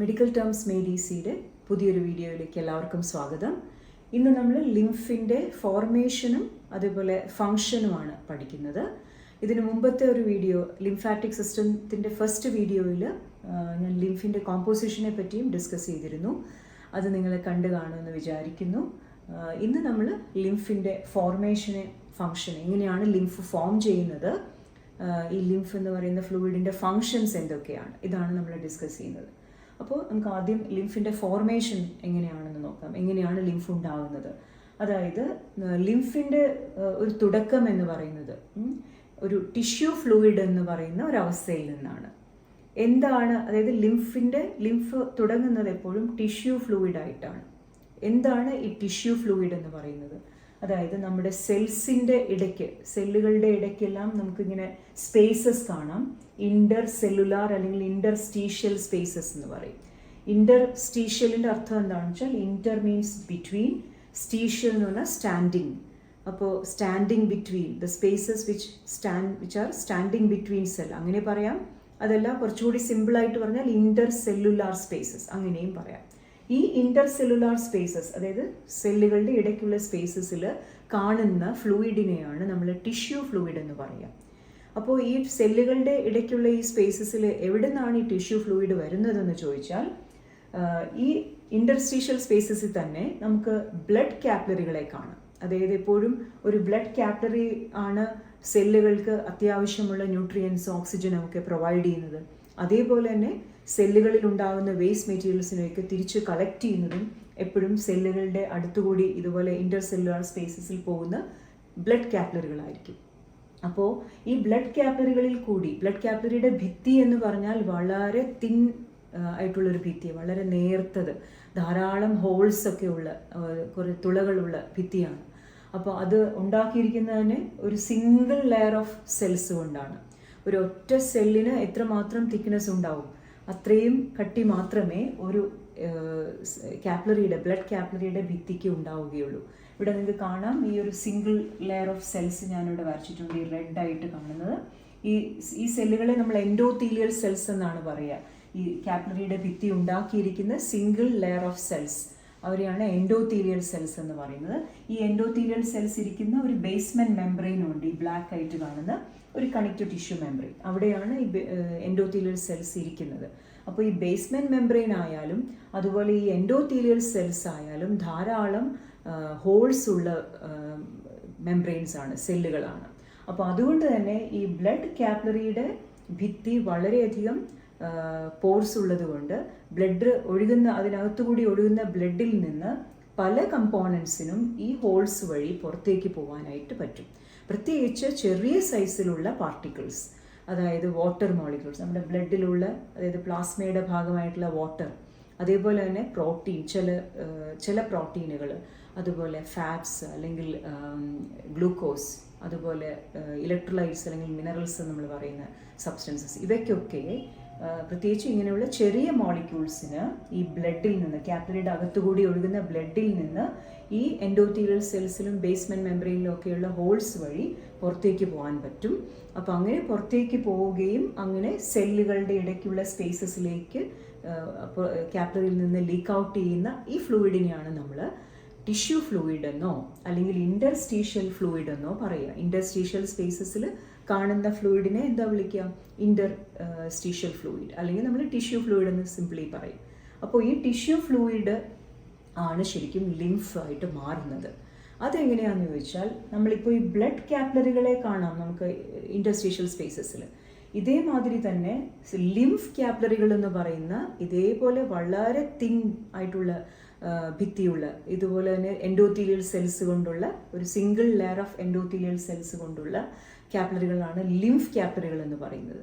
Medical terms made ഈസിയുടെ പുതിയൊരു വീഡിയോയിലേക്ക് എല്ലാവർക്കും സ്വാഗതം. ഇന്ന് നമ്മൾ ലിംഫിൻ്റെ ഫോർമേഷനും അതേപോലെ ഫങ്ഷനുമാണ് പഠിക്കുന്നത്. ഇതിന് മുമ്പത്തെ ഒരു വീഡിയോ ലിംഫാറ്റിക് സിസ്റ്റത്തിൻ്റെ ഫസ്റ്റ് വീഡിയോയിൽ ഞാൻ ലിംഫിൻ്റെ കോമ്പോസിഷനെ പറ്റിയും ഡിസ്കസ് ചെയ്തിരുന്നു. അത് നിങ്ങൾ കണ്ടു കാണുമെന്ന് വിചാരിക്കുന്നു. ഇന്ന് നമ്മൾ ലിംഫിൻ്റെ ഫോർമേഷനെ ഫങ്ഷൻ എങ്ങനെയാണ് ലിംഫ് ഫോം ചെയ്യുന്നത്, ഈ ലിംഫ് എന്ന് പറയുന്ന ഫ്ലൂയിഡിൻ്റെ ഫങ്ഷൻസ് എന്തൊക്കെയാണ്, ഇതാണ് നമ്മൾ ഡിസ്കസ് ചെയ്യുന്നത്. അപ്പോൾ നമുക്ക് ആദ്യം ലിംഫിൻ്റെ ഫോർമേഷൻ എങ്ങനെയാണെന്ന് നോക്കാം. എങ്ങനെയാണ് ലിംഫ് ഉണ്ടാകുന്നത്? അതായത് ലിംഫിൻ്റെ ഒരു തുടക്കം എന്ന് പറയുന്നത് ഒരു ടിഷ്യൂ ഫ്ലൂയിഡ് എന്ന് പറയുന്ന ഒരവസ്ഥയിൽ നിന്നാണ്. എന്താണ്, അതായത് ലിംഫ് തുടങ്ങുന്നത് എപ്പോഴും ടിഷ്യൂ ഫ്ലൂയിഡായിട്ടാണ്. എന്താണ് ഈ ടിഷ്യൂ ഫ്ലൂയിഡ് എന്ന് പറയുന്നത്? അതായത് നമ്മുടെ സെല്ലുകളുടെ ഇടയ്ക്കെല്ലാം നമുക്കിങ്ങനെ സ്പേസസ് കാണാം. ഇന്റർ സെല്ലുലാർ അല്ലെങ്കിൽ ഇന്റർസ്റ്റീഷ്യൽ സ്പേസസ് എന്ന് പറയും. ഇന്റർസ്റ്റീഷ്യലിൻ്റെ അർത്ഥം എന്താണെന്ന് വെച്ചാൽ ഇന്റർ മീൻസ് ബിറ്റ്വീൻ, സ്റ്റീഷ്യൽ എന്ന് പറഞ്ഞാൽ സ്റ്റാൻഡിങ്. അപ്പോൾ standing between the spaces which are standing between cell, അങ്ങനെ പറയാം. അതല്ല, കുറച്ചുകൂടി സിമ്പിളായിട്ട് പറഞ്ഞാൽ ഇന്റർ സെല്ലുലാർ സ്പേസസ് അങ്ങനെയും പറയാം. ഈ ഇന്റർ സെല്ലുലാർ സ്പേസസ്, അതായത് സെല്ലുകളുടെ ഇടയ്ക്കുള്ള സ്പേസസിൽ കാണുന്ന ഫ്ലൂയിഡിനെയാണ് നമ്മൾ ടിഷ്യൂ ഫ്ലൂയിഡ് എന്ന് പറയുക. അപ്പോൾ ഈ സെല്ലുകളുടെ ഇടയ്ക്കുള്ള ഈ സ്പേസസിൽ എവിടെ നിന്നാണ് ഈ ടിഷ്യൂ ഫ്ലൂയിഡ് വരുന്നതെന്ന് ചോദിച്ചാൽ, ഈ ഇൻറ്റർസ്റ്റീഷ്യൽ സ്പേസസിൽ തന്നെ നമുക്ക് ബ്ലഡ് ക്യാപ്പിലറികളെ കാണാം. അതായത് എപ്പോഴും ഒരു ബ്ലഡ് ക്യാപ്പിലറി ആണ് സെല്ലുകൾക്ക് അത്യാവശ്യമുള്ള ന്യൂട്രിയൻസ്, ഓക്സിജനും ഒക്കെ പ്രൊവൈഡ് ചെയ്യുന്നത്. അതേപോലെ തന്നെ സെല്ലുകളിൽ ഉണ്ടാകുന്ന വേസ്റ്റ് മെറ്റീരിയൽസിനെയൊക്കെ തിരിച്ച് കളക്ട് ചെയ്യുന്നതും എപ്പോഴും സെല്ലുകളുടെ അടുത്തുകൂടി ഇതുപോലെ ഇന്റർ സെല്ലുലാർ സ്പേസസിൽ പോകുന്ന ബ്ലഡ് ക്യാപ്പിലറികളായിരിക്കും. അപ്പോൾ ഈ ബ്ലഡ് ക്യാപ്പിലറികളിൽ കൂടി, ബ്ലഡ് ക്യാപ്പിലറിയുടെ ഭിത്തി എന്ന് പറഞ്ഞാൽ വളരെ തിൻ ആയിട്ടുള്ളൊരു ഭിത്തി, വളരെ നേർത്തത്, ധാരാളം ഹോൾസ് ഒക്കെ ഉള്ള, കുറേ തുളകളുള്ള ഭിത്തിയാണ്. അപ്പോൾ അത് ഉണ്ടാക്കിയിരിക്കുന്നതിന് ഒരു സിംഗിൾ ലെയർ ഓഫ് സെൽസ് കൊണ്ടാണ്. ഒരു ഒറ്റ സെല്ലിന് എത്രമാത്രം തിക്നെസ് ഉണ്ടാവും അത്രയും കട്ടി മാത്രമേ ഒരു ബ്ലഡ് ക്യാപ്പിലറിയുടെ ഭിത്തിക്ക് ഉണ്ടാവുകയുള്ളൂ. ഇവിടെ നിങ്ങൾക്ക് കാണാം, ഈ ഒരു സിംഗിൾ ലെയർ ഓഫ് സെൽസ് ഞാനിവിടെ വരച്ചിട്ടുണ്ട്, ഈ റെഡ് ആയിട്ട് കാണുന്നത്. ഈ സെല്ലുകളെ നമ്മൾ എൻഡോത്തീലിയൽ സെൽസ് എന്നാണ് പറയുക. ഈ ക്യാപ്പിലറിയുടെ ഭിത്തി ഉണ്ടാക്കിയിരിക്കുന്ന സിംഗിൾ ലെയർ ഓഫ് സെൽസ്, അവരെയാണ് എൻഡോത്തീലിയൽ സെൽസ് എന്ന് പറയുന്നത്. ഈ എൻഡോത്തീലിയൽ സെൽസ് ഇരിക്കുന്ന ഒരു ബേസ്മെന്റ് മെംബ്രെയിൻ ഉണ്ട്, ഈ ബ്ലാക്ക് ആയിട്ട് കാണുന്ന ഒരു കണക്റ്റീവ് ടിഷ്യൂ മെംബ്രെയിൻ, അവിടെയാണ് ഈ എൻഡോത്തീലിയൽ സെൽസ് ഇരിക്കുന്നത്. അപ്പോൾ ഈ ബേസ്മെന്റ് മെംബ്രെയിൻ ആയാലും അതുപോലെ ഈ എൻഡോത്തീലിയൽ സെൽസ് ആയാലും ധാരാളം ഹോൾസ് ഉള്ള മെംബ്രെയിൻസ് ആണ്, സെല്ലുകളാണ്. അപ്പോൾ അതുകൊണ്ട് തന്നെ ഈ ബ്ലഡ് ക്യാപ്പിലറിയുടെ ഭിത്തി വളരെയധികം പോർസ് ഉള്ളത് കൊണ്ട് അതിനകത്തുകൂടി ഒഴുകുന്ന ബ്ലഡിൽ നിന്ന് പല കമ്പോണൻസിനും ഈ ഹോൾസ് വഴി പുറത്തേക്ക് പോകാനായിട്ട് പറ്റും. പ്രത്യേകിച്ച് ചെറിയ സൈസിലുള്ള പാർട്ടിക്കിൾസ്, അതായത് വാട്ടർ മോളിക്യൂൾസ്, നമ്മുടെ ബ്ലഡിലുള്ള, അതായത് പ്ലാസ്മയുടെ ഭാഗമായിട്ടുള്ള വാട്ടർ, അതേപോലെ തന്നെ പ്രോട്ടീൻ, ചില പ്രോട്ടീനുകൾ, അതുപോലെ ഫാറ്റ്സ് അല്ലെങ്കിൽ ഗ്ലൂക്കോസ്, അതുപോലെ ഇലക്ട്രോലൈറ്റ്സ് അല്ലെങ്കിൽ മിനറൽസ് നമ്മൾ പറയുന്ന സബ്സ്റ്റൻസസ്, ഇവയ്ക്കൊക്കെ പ്രത്യേകിച്ച് ഇങ്ങനെയുള്ള ചെറിയ മോളിക്യൂൾസിന് ഈ ബ്ലഡിൽ നിന്ന്, ക്യാപ്പിലറിയുടെ അകത്തുകൂടി ഒഴുകുന്ന ബ്ലഡിൽ നിന്ന് ഈ എൻഡോത്തീലിയൽ സെൽസിലും ബേസ്മെന്റ് മെംബ്രെയിനിലും ഒക്കെയുള്ള ഹോൾസ് വഴി പുറത്തേക്ക് പോകാൻ പറ്റും. അപ്പോൾ അങ്ങനെ പുറത്തേക്ക് പോവുകയും അങ്ങനെ സെല്ലുകളുടെ ഇടയ്ക്കുള്ള സ്പേസസിലേക്ക് ക്യാപ്പിലറിയിൽ നിന്ന് ലീക്ക് ഔട്ട് ചെയ്യുന്ന ഈ ഫ്ലൂയിഡിനെയാണ് നമ്മൾ ടിഷ്യൂ ഫ്ലൂയിഡ് എന്നോ അല്ലെങ്കിൽ ഇന്റർസ്റ്റീഷ്യൽ ഫ്ലൂയിഡ് എന്നോ പറയുക. ഇന്റർസ്റ്റീഷ്യൽ സ്പേസസിൽ കാണുന്ന ഫ്ലൂയിഡിനെ എന്താ വിളിക്കുക? ഇന്റർസ്റ്റീഷ്യൽ ഫ്ലൂയിഡ്, അല്ലെങ്കിൽ നമ്മൾ ടിഷ്യൂ ഫ്ലൂയിഡ് എന്ന് സിംപ്ലി പറയും. അപ്പോൾ ഈ ടിഷ്യൂ ഫ്ലൂയിഡ് ആണ് ശരിക്കും ലിംഫ് ആയിട്ട് മാറുന്നത്. അതെങ്ങനെയാണെന്ന് ചോദിച്ചാൽ, നമ്മളിപ്പോൾ ഈ ബ്ലഡ് ക്യാപ്പിലറികളെ കാണാം നമുക്ക് ഇന്റർസ്റ്റീഷ്യൽ സ്പേസസിൽ. ഇതേമാതിരി തന്നെ ലിംഫ് ക്യാപ്പിലറികൾ എന്ന് പറയുന്ന ഇതേപോലെ വളരെ തിൻ ആയിട്ടുള്ള ഭിത്തിയുള്ള, ഇതുപോലെ തന്നെ എൻഡോത്തീലിയൽ സെൽസ് കൊണ്ടുള്ള ഒരു single layer of endothelial cells കൊണ്ടുള്ള ക്യാപ്പിലറികളാണ് ലിംഫ് ക്യാപ്പിലറികൾ എന്ന് പറയുന്നത്.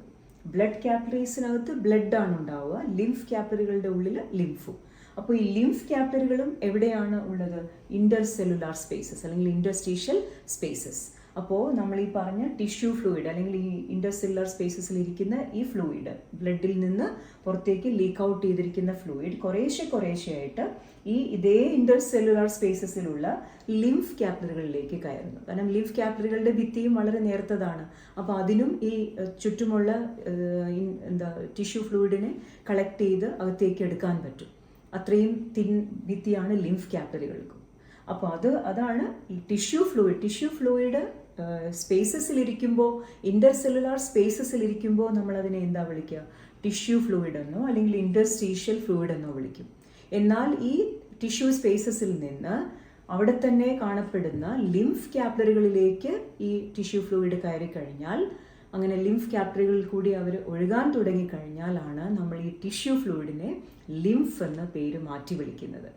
ബ്ലഡ് ക്യാപ്പിലറീസിനകത്ത് ബ്ലഡാണ് ഉണ്ടാവുക, ലിംഫ് ക്യാപ്പിലറികളുടെ ഉള്ളിൽ ലിംഫും. അപ്പോൾ ഈ ലിംഫ് ക്യാപ്പിലറികളും എവിടെയാണ് ഉള്ളത്? ഇന്റർ സെല്ലുലാർ സ്പേസസ് അല്ലെങ്കിൽ ഇന്റർസ്റ്റീഷ്യൽ സ്പേസസ്. അപ്പോൾ നമ്മൾ ഈ പറഞ്ഞ ടിഷ്യൂ ഫ്ലൂയിഡ് അല്ലെങ്കിൽ ഈ ഇൻ്റർസെല്ലുലാർ സ്പേസസിൽ ഇരിക്കുന്ന ഈ ഫ്ലൂയിഡ്, ബ്ലഡിൽ നിന്ന് പുറത്തേക്ക് ലീക്ക് ഔട്ട് ചെയ്തിരിക്കുന്ന ഫ്ലൂയിഡ് കുറേശ്ശെയായിട്ട് ഇതേ ഇൻ്റർസെല്ലുലാർ സ്പേസസിലുള്ള ലിംഫ് ക്യാപ്പിലറികളിലേക്ക് കയറുന്നു. കാരണം ലിംഫ് ക്യാപ്പിലറികളുടെ ഭിത്തിയും വളരെ നേർത്തതാണ്. അപ്പോൾ അതിനും ഈ ചുറ്റുമുള്ള ടിഷ്യൂ ഫ്ലൂയിഡിനെ കളക്ട് ചെയ്ത് അകത്തേക്ക് എടുക്കാൻ പറ്റും. അത്രയും തിൻ ഭിത്തിയാണ് ലിംഫ് ക്യാപ്പിലറികൾക്കും. അപ്പോൾ അതാണ് ഈ ടിഷ്യൂ ഫ്ലൂയിഡ് സ്പേസസിലിരിക്കുമ്പോൾ, ഇൻ്റർസെല്ലുലാർ സ്പേസസിലിരിക്കുമ്പോൾ നമ്മളതിനെ എന്താ വിളിക്കുക? ടിഷ്യൂ ഫ്ലൂയിഡ് എന്നോ അല്ലെങ്കിൽ ഇൻ്റർസ്റ്റീഷ്യൽ ഫ്ലൂയിഡ് എന്നോ വിളിക്കും. എന്നാൽ ഈ ടിഷ്യൂ സ്പേസസിൽ നിന്ന് അവിടെ തന്നെ കാണപ്പെടുന്ന ലിംഫ് ക്യാപ്പിലറികളിലേക്ക് ഈ ടിഷ്യൂ ഫ്ലൂയിഡ് കയറി കഴിഞ്ഞാൽ, അങ്ങനെ ലിംഫ് ക്യാപ്പിലറികളിൽ കൂടി അവർ ഒഴുകാൻ തുടങ്ങിക്കഴിഞ്ഞാലാണ് നമ്മൾ ഈ ടിഷ്യൂ ഫ്ലൂയിഡിനെ ലിംഫ് എന്ന പേര് മാറ്റി വിളിക്കുന്നത്.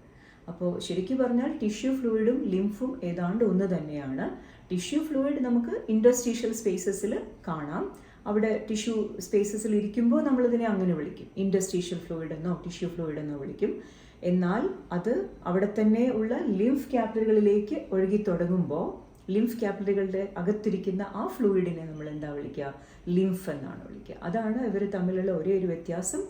അപ്പോൾ ശരിക്കും പറഞ്ഞാൽ ടിഷ്യൂ ഫ്ലൂയിഡും ലിംഫും ഏതാണ്ട് ഒന്ന് തന്നെയാണ്. ടിഷ്യൂ ഫ്ലൂയിഡ് നമുക്ക് ഇൻ്റർസ്റ്റീഷ്യൽ സ്പേസസിൽ കാണാം. അവിടെ ടിഷ്യൂ സ്പേസസിൽ ഇരിക്കുമ്പോൾ നമ്മളിതിനെ അങ്ങനെ വിളിക്കും, ഇൻ്റർസ്റ്റീഷ്യൽ ഫ്ലൂയിഡ് എന്നോ ടിഷ്യൂ ഫ്ലൂയിഡ് എന്നോ വിളിക്കും. എന്നാൽ അത് അവിടെ തന്നെ ഉള്ള ലിംഫ് ക്യാപ്പിലറികളിലേക്ക് ഒഴുകി തുടങ്ങുമ്പോൾ ലിംഫ് ക്യാപ്പിലറികളുടെ അകത്തിരിക്കുന്ന ആ ഫ്ലൂയിഡിനെ നമ്മൾ എന്താ വിളിക്കുക? ലിംഫ് എന്നാണ് വിളിക്കുക. അതാണ് ഇവർ തമ്മിലുള്ള ഒരേ ഒരു വ്യത്യാസം.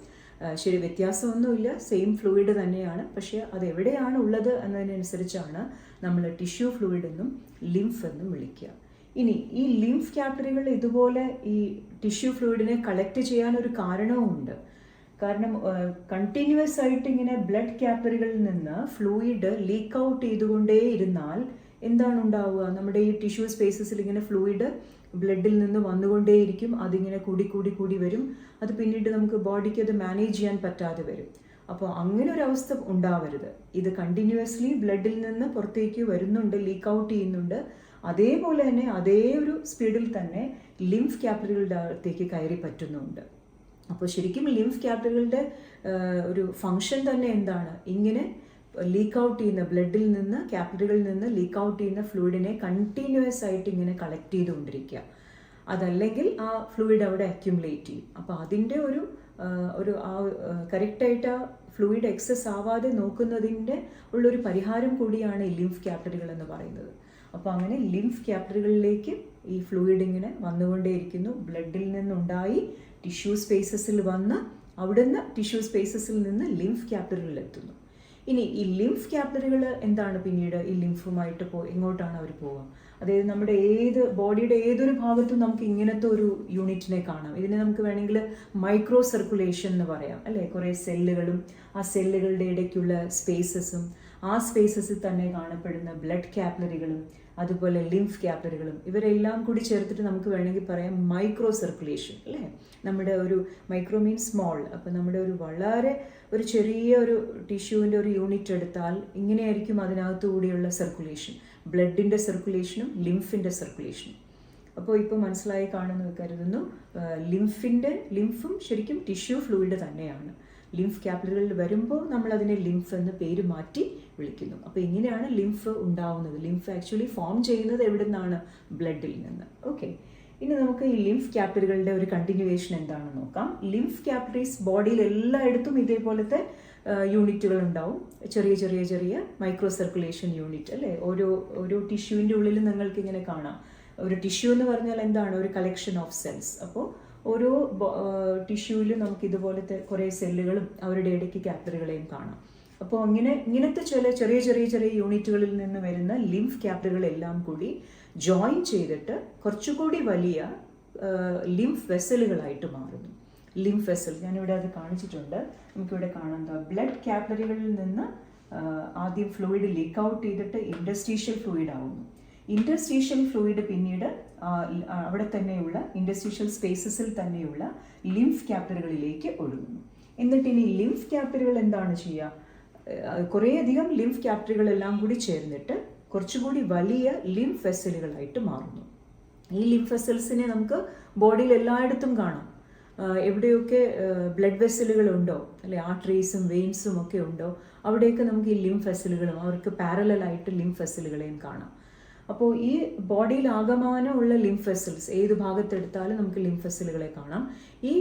ശരി, വ്യത്യാസമൊന്നുമില്ല, സെയിം ഫ്ലൂയിഡ് തന്നെയാണ്. പക്ഷേ അത് എവിടെയാണ് ഉള്ളത് എന്നതിനനുസരിച്ചാണ് നമ്മൾ ടിഷ്യൂ ഫ്ലൂയിഡ് എന്നും ലിംഫ് എന്നും വിളിക്കുക. ഇനി ഈ ലിംഫ് ക്യാപ്പിലറികൾ ഇതുപോലെ ഈ ടിഷ്യൂ ഫ്ലൂയിഡിനെ കളക്ട് ചെയ്യാനൊരു കാരണവുമുണ്ട്. കാരണം കണ്ടിന്യൂസ് ആയിട്ട് ഇങ്ങനെ ബ്ലഡ് ക്യാപ്പിലറികളിൽ നിന്ന് ഫ്ലൂയിഡ് ലീക്ക് ഔട്ട് ചെയ്തുകൊണ്ടേ ഇരുന്നാൽ എന്താണ് ഉണ്ടാവുക? നമ്മുടെ ഈ ടിഷ്യൂ സ്പേസസിൽ ഇങ്ങനെ ഫ്ലൂയിഡ് ബ്ലഡിൽ നിന്ന് വന്നുകൊണ്ടേയിരിക്കും. അതിങ്ങനെ കൂടി വരും. അത് പിന്നീട് നമുക്ക് ബോഡിക്ക് അത് മാനേജ് ചെയ്യാൻ പറ്റാതെ വരും. അപ്പോൾ അങ്ങനെ ഒരു അവസ്ഥ ഉണ്ടാവരുത്. ഇത് കണ്ടിന്യൂസ്ലി ബ്ലഡിൽ നിന്ന് പുറത്തേക്ക് വരുന്നുണ്ട്, ലീക്ക് ഔട്ട് ചെയ്യുന്നുണ്ട്. അതേപോലെ തന്നെ അതേ ഒരു സ്പീഡിൽ തന്നെ ലിംഫ് ക്യാപ്പിലറികളുടെ അകത്തേക്ക് കയറി പറ്റുന്നുണ്ട്. അപ്പോൾ ശരിക്കും ലിംഫ് ക്യാപ്പിലറികളുടെ ഒരു ഫങ്ഷൻ തന്നെ എന്താണ്? ഇങ്ങനെ ലീക്ക് ഔട്ട് ചെയ്യുന്ന ബ്ലഡിൽ നിന്ന്, ക്യാപ്പിലറികളിൽ നിന്ന് ലീക്ക് ഔട്ട് ചെയ്യുന്ന ഫ്ലൂയിഡിനെ കണ്ടിന്യൂസ് ആയിട്ട് ഇങ്ങനെ കളക്ട് ചെയ്തുകൊണ്ടിരിക്കുക. അതല്ലെങ്കിൽ ആ ഫ്ലൂയിഡ് അവിടെ അക്യുമുലേറ്റ് ചെയ്യും. അപ്പോൾ അതിൻ്റെ ഒരു കറക്റ്റായിട്ട് ആ ഫ്ലൂയിഡ് എക്സസ് ആവാതെ നോക്കുന്നതിൻ്റെ ഉള്ളൊരു പരിഹാരം കൂടിയാണ് ഈ ലിംഫ് ക്യാപ്പിലറികൾ എന്ന് പറയുന്നത്. അപ്പോൾ അങ്ങനെ ലിംഫ് ക്യാപ്പിലറികളിലേക്ക് ഈ ഫ്ലൂയിഡ് ഇങ്ങനെ വന്നുകൊണ്ടേയിരിക്കുന്നു. ബ്ലഡിൽ നിന്നുണ്ടായി ടിഷ്യൂ സ്പേസസിൽ വന്ന് അവിടുന്ന് ടിഷ്യൂ സ്പേസസിൽ നിന്ന് ലിംഫ് ക്യാപ്പിലറികളിൽ എത്തുന്നു. ഇനി ഈ ലിംഫ് ക്യാപ്പിലറികൾ എന്താണ് പിന്നീട് ഈ ലിംഫുമായിട്ട് എങ്ങോട്ടാണ് അവർ പോവുക? അതായത് നമ്മുടെ ബോഡിയുടെ ഏതൊരു ഭാഗത്തും നമുക്ക് ഇങ്ങനത്തെ ഒരു യൂണിറ്റിനെ കാണാം. ഇതിനെ നമുക്ക് വേണമെങ്കിൽ മൈക്രോ സർക്കുലേഷൻ എന്ന് പറയാം, അല്ലേ? കുറേ സെല്ലുകളും ആ സെല്ലുകളുടെ ഇടയ്ക്കുള്ള സ്പേസസും ആ സ്പേസസിൽ തന്നെ കാണപ്പെടുന്ന ബ്ലഡ് ക്യാപ്പിലറികളും അതുപോലെ ലിംഫ് ക്യാപ്പിലറികളും ഇവരെല്ലാം കൂടി ചേർത്തിട്ട് നമുക്ക് വേണമെങ്കിൽ പറയാം മൈക്രോ സർക്കുലേഷൻ, അല്ലേ? നമ്മുടെ ഒരു മൈക്രോ മീൻസ് സ്മോൾ. അപ്പോൾ നമ്മുടെ വളരെ ഒരു ചെറിയ ഒരു ടിഷ്യൂവിൻ്റെ ഒരു യൂണിറ്റ് എടുത്താൽ ഇങ്ങനെയായിരിക്കും അതിനകത്തു കൂടിയുള്ള സർക്കുലേഷൻ, ബ്ലഡിൻ്റെ സർക്കുലേഷനും ലിംഫിൻ്റെ സർക്കുലേഷനും. അപ്പോൾ ഇപ്പോൾ മനസ്സിലായി കാണുമെന്ന് കരുതുന്നു. ലിംഫും ശരിക്കും ടിഷ്യൂ ഫ്ലൂയിഡ് തന്നെയാണ്. ലിംഫ് ക്യാപ്പിലറികളിൽ വരുമ്പോൾ നമ്മൾ അതിനെ ലിംഫ് എന്ന് പേര് മാറ്റി വിളിക്കുന്നു. അപ്പോൾ ഇങ്ങനെയാണ് ലിംഫ് ഉണ്ടാവുന്നത്. ലിംഫ് ആക്ച്വലി ഫോം ചെയ്യുന്നത് എവിടെ നിന്നാണ്? ബ്ലഡിൽ നിന്ന്. ഓക്കെ, ഇനി നമുക്ക് ഈ ലിംഫ് ക്യാപ്പിലറികളുടെ ഒരു കണ്ടിന്യൂവേഷൻ എന്താണെന്ന് നോക്കാം. ലിംഫ് ക്യാപ്പിലറീസ് ബോഡിയിൽ എല്ലായിടത്തും ഇതേപോലത്തെ യൂണിറ്റുകൾ ഉണ്ടാവും. ചെറിയ ചെറിയ ചെറിയ മൈക്രോ സർക്കുലേഷൻ യൂണിറ്റ്, അല്ലേ? ഓരോ ടിഷ്യൂവിൻ്റെ ഉള്ളിൽ നിങ്ങൾക്ക് ഇങ്ങനെ കാണാം. ഒരു ടിഷ്യൂ എന്ന് പറഞ്ഞാൽ എന്താണ്? ഒരു കളക്ഷൻ ഓഫ് സെൽസ്. അപ്പോൾ ഓരോ ടിഷ്യൂവിലും നമുക്ക് ഇതുപോലത്തെ കുറേ സെല്ലുകളും അവരുടെ ഇടയ്ക്ക് ക്യാപ്പിലറികളെയും കാണാം. അപ്പോൾ ഇങ്ങനത്തെ ചെറിയ ചെറിയ ചെറിയ യൂണിറ്റുകളിൽ നിന്ന് വരുന്ന ലിംഫ് ക്യാപ്പിലറികളെല്ലാം കൂടി ജോയിൻ ചെയ്തിട്ട് കുറച്ചുകൂടി വലിയ ലിംഫ് വെസലുകളായിട്ട് മാറുന്നു. ലിംഫ് വെസൽ ഞാനിവിടെ അത് കാണിച്ചിട്ടുണ്ട്. നമുക്കിവിടെ കാണാം, ബ്ലഡ് ക്യാപ്പിലറികളിൽ നിന്ന് ആദ്യം ഫ്ലൂയിഡ് ലീക്ക് ഔട്ട് ചെയ്തിട്ട് ഇൻറ്റർസ്റ്റീഷ്യൽ ഫ്ലൂയിഡ് ആവുന്നു. ഇൻറ്റർസ്റ്റീഷ്യൽ ഫ്ലൂയിഡ് പിന്നീട് അവിടെ തന്നെയുള്ള ഇൻറ്റർസ്റ്റീഷ്യൽ സ്പേസസിൽ തന്നെയുള്ള ലിംഫ് ക്യാപ്പിലറികളിലേക്ക് ഒഴുകുന്നു. എന്നിട്ട് ഇനി ലിംഫ് ക്യാപ്പിലറികൾ എന്താണ് ചെയ്യുക? കുറേയധികം ലിംഫ് ക്യാപ്പിലറികളെല്ലാം കൂടി ചേർന്നിട്ട് കുറച്ചുകൂടി വലിയ ലിംഫ് വെസലുകളായിട്ട് മാറുന്നു. ഈ ലിംഫ് വെസൽസിനെ നമുക്ക് ബോഡിയിൽ എല്ലായിടത്തും കാണാം. എവിടെയൊക്കെ ബ്ലഡ് വെസലുകളുണ്ടോ, അല്ലെ, ആർട്ടറീസും വെയിൻസും ഒക്കെ ഉണ്ടോ, അവിടെയൊക്കെ നമുക്ക് ഈ ലിംഫ് വെസലുകളും അവർക്ക് പാരലലായിട്ട് ലിംഫ് വെസലുകളെയും കാണാം. അപ്പോൾ ഈ ബോഡിയിൽ ആകമാനമുള്ള ലിംഫ് വെസൽസ് ഏത് ഭാഗത്തെടുത്താലും നമുക്ക് ലിംഫ് വെസലുകളെ കാണാം. ഈ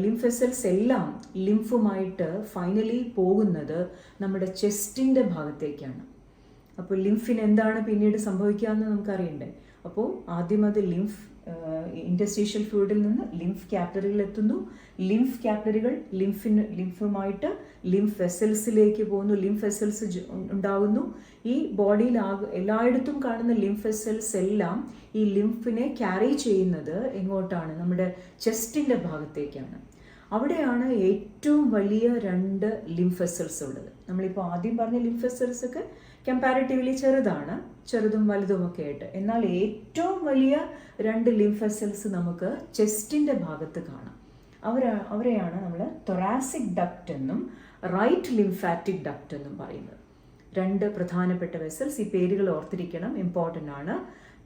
ലിംഫ് വെസൽസ് എല്ലാം ലിംഫുമായിട്ട് ഫൈനലി പോകുന്നത് നമ്മുടെ ചെസ്റ്റിൻ്റെ ഭാഗത്തേക്കാണ്. അപ്പോൾ ലിംഫിന് എന്താണ് പിന്നീട് സംഭവിക്കുക എന്ന് നമുക്കറിയണ്ടേ? അപ്പോൾ ആദ്യം അത് ഇൻറ്റർസ്റ്റീഷ്യൽ ഫ്ലൂയിഡിൽ നിന്ന് ലിംഫ് ക്യാപ്പിലറികൾ എത്തുന്നു. ലിംഫ് ക്യാപ്പിലറികൾ ലിംഫുമായിട്ട് ലിംഫ് വെസൽസിലേക്ക് പോകുന്നു. ലിംഫ് വെസൽസ് ഉണ്ടാകുന്നു. ഈ ബോഡിയിൽ എല്ലായിടത്തും കാണുന്ന ലിംഫ് വെസൽസ് എല്ലാം ഈ ലിംഫിനെ ക്യാരി ചെയ്യുന്നത് എങ്ങോട്ടാണ്? നമ്മുടെ ചെസ്റ്റിൻ്റെ ഭാഗത്തേക്കാണ്. അവിടെയാണ് ഏറ്റവും വലിയ 2 ലിംഫ് വെസൽസ് ഉള്ളത്. നമ്മളിപ്പോൾ ആദ്യം പറഞ്ഞ ലിംഫ് വെസൽസ് ഒക്കെ കമ്പാരിറ്റീവ്ലി ചെറുതാണ്, ചെറുതും വലുതുമൊക്കെ ആയിട്ട്. എന്നാൽ ഏറ്റവും വലിയ 2 ലിംഫ് വെസൽസ് നമുക്ക് ചെസ്റ്റിൻ്റെ ഭാഗത്ത് കാണാം. അവരെയാണ് നമ്മൾ തൊറാസിക് ഡക്റ്റ് എന്നും റൈറ്റ് ലിംഫാറ്റിക് ഡക്റ്റ് എന്നും പറയുന്നത്. 2 പ്രധാനപ്പെട്ട വെസൽസ്. ഈ പേരുകൾ ഓർത്തിരിക്കണം, ഇമ്പോർട്ടൻ്റ് ആണ്.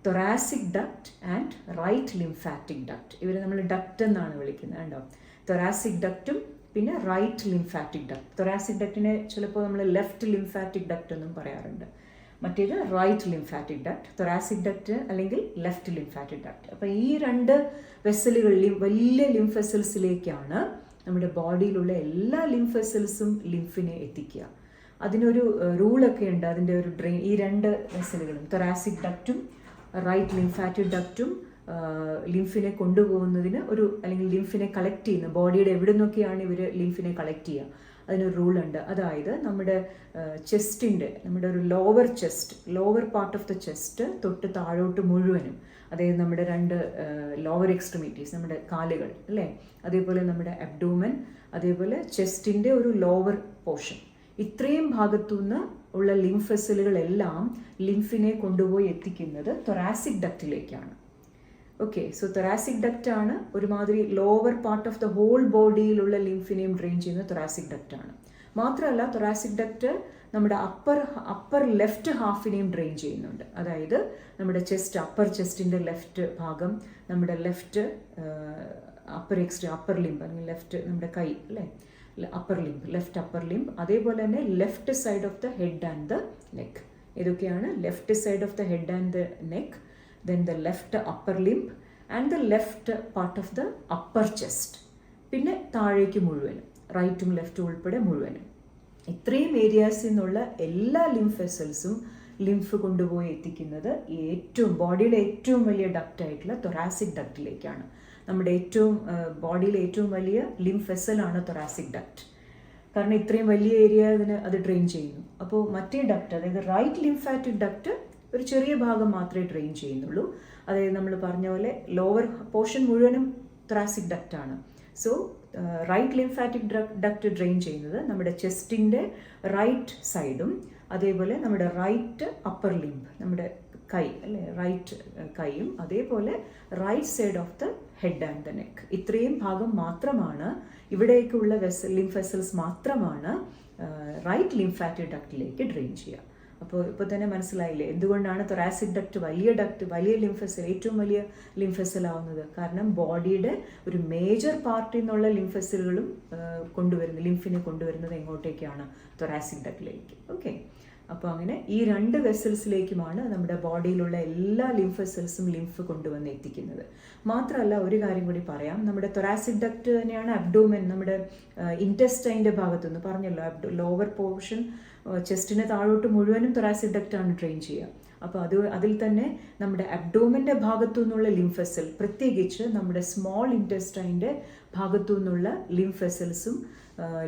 Thoracic duct and right lymphatic duct. ഇവരെ നമ്മൾ ഡക്റ്റ് എന്നാണ് വിളിക്കുന്നത് കേട്ടോ. തൊറാസിക് ഡക്റ്റും പിന്നെ റൈറ്റ് ലിംഫാറ്റിക് ഡക്റ്റ്. തൊറാസിക് ഡക്റ്റിനെ ചിലപ്പോൾ നമ്മൾ ലെഫ്റ്റ് ലിംഫാറ്റിക് ഡക്റ്റ് എന്നും പറയാറുണ്ട്. മറ്റേത് right lymphatic duct, thoracic duct അല്ലെങ്കിൽ ലെഫ്റ്റ് ലിംഫാറ്റിക് ഡക്റ്റ്. അപ്പോൾ ഈ 2 വെസലുകളിലും വലിയ ലിംഫ് വെസൽസിലേക്കാണ് നമ്മുടെ ബോഡിയിലുള്ള എല്ലാ ലിംഫ് വെസൽസും ലിംഫിനെ എത്തിക്കുക. അതിനൊരു റൂളൊക്കെ ഉണ്ട്. അതിൻ്റെ ഒരു ഈ 2 വെസലുകളും തൊറാസിക് ഡക്റ്റും റൈറ്റ് ലിംഫാറ്റിക് ഡക്റ്റും ലിംഫിനെ കൊണ്ടുപോകുന്നതിന് അല്ലെങ്കിൽ ലിംഫിനെ കളക്ട് ചെയ്യുന്ന ബോഡിയുടെ എവിടെ നിന്നൊക്കെയാണ് ഇവർ ലിംഫിനെ കളക്ട് ചെയ്യുക, അതിനൊരു റൂളുണ്ട്. അതായത് നമ്മുടെ നമ്മുടെ ഒരു lower part of the chest തൊട്ട് താഴോട്ട് മുഴുവനും, അതായത് നമ്മുടെ 2 ലോവർ എക്സ്ട്രിമിറ്റീസ്, നമ്മുടെ കാലുകൾ അല്ലേ, അതേപോലെ നമ്മുടെ അബ്ഡോമൻ, അതേപോലെ ചെസ്റ്റിൻ്റെ ഒരു ലോവർ പോർഷൻ, ഇത്രയും ഭാഗത്തുനിന്ന് ഉള്ള ലിംഫ് വെസലുകളെല്ലാം ലിംഫിനെ കൊണ്ടുപോയി എത്തിക്കുന്നത് തൊറാസിക് ഡക്റ്റിലേക്കാണ്. ഓക്കെ, സോ തൊറാസിക് ഡക്റ്റ് ആണ് ഒരുമാതിരി lower part of the whole ബോഡിയിലുള്ള ലിംഫിനെയും ഡ്രെയിൻ ചെയ്യുന്ന തൊറാസിക് ഡക്റ്റ് ആണ്. മാത്രമല്ല തൊറാസിക് ഡക്റ്റ് നമ്മുടെ അപ്പർ ലെഫ്റ്റ് ഹാഫിനെയും ഡ്രെയിൻ ചെയ്യുന്നുണ്ട്. അതായത് നമ്മുടെ അപ്പർ ചെസ്റ്റിൻ്റെ ലെഫ്റ്റ് ഭാഗം, നമ്മുടെ ലെഫ്റ്റ് അപ്പർ ലിംബ് അല്ലെങ്കിൽ ലെഫ്റ്റ് നമ്മുടെ കൈ അല്ലേ, ലെഫ്റ്റ് അപ്പർ ലിംബ്, അതേപോലെ തന്നെ left side of the head and the neck. ഇതൊക്കെയാണ് left side of the head and the neck, then the left upper limb and the left part of the upper chest. പിന്നെ താഴേക്ക് മുഴുവനും, റൈറ്റും ലെഫ്റ്റും ഉൾപ്പെടെ മുഴുവനും. ഇത്രയും ഏരിയാസിൽ നിന്നുള്ള എല്ലാ ലിംഫ് വെസൽസും ലിംഫ് കൊണ്ടുപോയി എത്തിക്കുന്നത് ബോഡിയിലെ ഏറ്റവും വലിയ ഡക്റ്റായിട്ടുള്ള തൊറാസിക് ഡക്റ്റിലേക്കാണ്. നമ്മുടെ ബോഡിയിലെ ഏറ്റവും വലിയ ലിംഫ് വെസലാണ് തൊറാസിക് ഡക്റ്റ്. കാരണം ഇത്രയും വലിയ ഏരിയ അത് ഡ്രെയിൻ ചെയ്യുന്നു. അപ്പോൾ മറ്റേ ഡക്റ്റ്, അതായത് റൈറ്റ് ലിംഫാറ്റിക് ഡക്റ്റ് ഒരു ചെറിയ ഭാഗം മാത്രമേ ഡ്രെയിൻ ചെയ്യുന്നുള്ളൂ. അതായത് നമ്മൾ പറഞ്ഞ പോലെ ലോവർ പോർഷൻ മുഴുവനും തൊറാസിക് ഡക്റ്റാണ്. So right lymphatic duct drain ചെയ്യുന്നത് നമ്മുടെ ചെസ്റ്റിൻ്റെ റൈറ്റ് സൈഡും, അതേപോലെ നമ്മുടെ റൈറ്റ് അപ്പർ ലിംബ്, നമ്മുടെ കൈ അല്ലേ, റൈറ്റ് കൈയും, അതേപോലെ right side of the head and the neck. ഇത്രയും ഭാഗം മാത്രമാണ്, ഇവിടേക്കുള്ള ലിംഫ് വെസൽസ് മാത്രമാണ് റൈറ്റ് ലിംഫാറ്റിക് ഡക്റ്റിലേക്ക് ഡ്രെയിൻ ചെയ്യുക. അപ്പോൾ ഇപ്പോൾ തന്നെ മനസ്സിലായില്ലേ എന്തുകൊണ്ടാണ് തൊറാസിക് ഡക്റ്റ് വലിയ ലിംഫ് വെസൽ, ഏറ്റവും വലിയ ലിംഫ് വെസൽ ആവുന്നത്? കാരണം ബോഡിയുടെ ഒരു മേജർ പാർട്ടിൽ നിന്നുള്ള ലിംഫ് വെസലുകളും ലിംഫിനെ കൊണ്ടുവരുന്നത് എങ്ങോട്ടേക്കാണ്? തൊറാസിക് ഡക്റ്റിലേക്ക്. ഓക്കെ, അപ്പോൾ അങ്ങനെ ഈ 2 വെസൽസിലേക്കുമാണ് നമ്മുടെ ബോഡിയിലുള്ള എല്ലാ ലിംഫ് വെസൽസും ലിംഫ് കൊണ്ടുവന്ന് എത്തിക്കുന്നത്. മാത്രമല്ല ഒരു കാര്യം കൂടി പറയാം, നമ്മുടെ തൊറാസിക് ഡക്റ്റ് തന്നെയാണ് അബ്ഡോമൻ, നമ്മുടെ ഇൻറ്റസ്റ്റൈൻ്റെ ഭാഗത്തുനിന്ന് പറഞ്ഞല്ലോ, ലോവർ പോർഷൻ ചെസ്റ്റിന് താഴോട്ട് മുഴുവനും തൊറാസിക് ഡക്റ്റാണ് ഡ്രെയിൻ ചെയ്യുക. അപ്പോൾ അതിൽ തന്നെ നമ്മുടെ അബ്ഡോമൻ്റെ ഭാഗത്തു നിന്നുള്ള ലിംഫ് വെസൽ, പ്രത്യേകിച്ച് നമ്മുടെ സ്മോൾ ഇൻറ്റസ്റ്റൈൻ്റെ ഭാഗത്തു നിന്നുള്ള ലിംഫ് വെസൽസും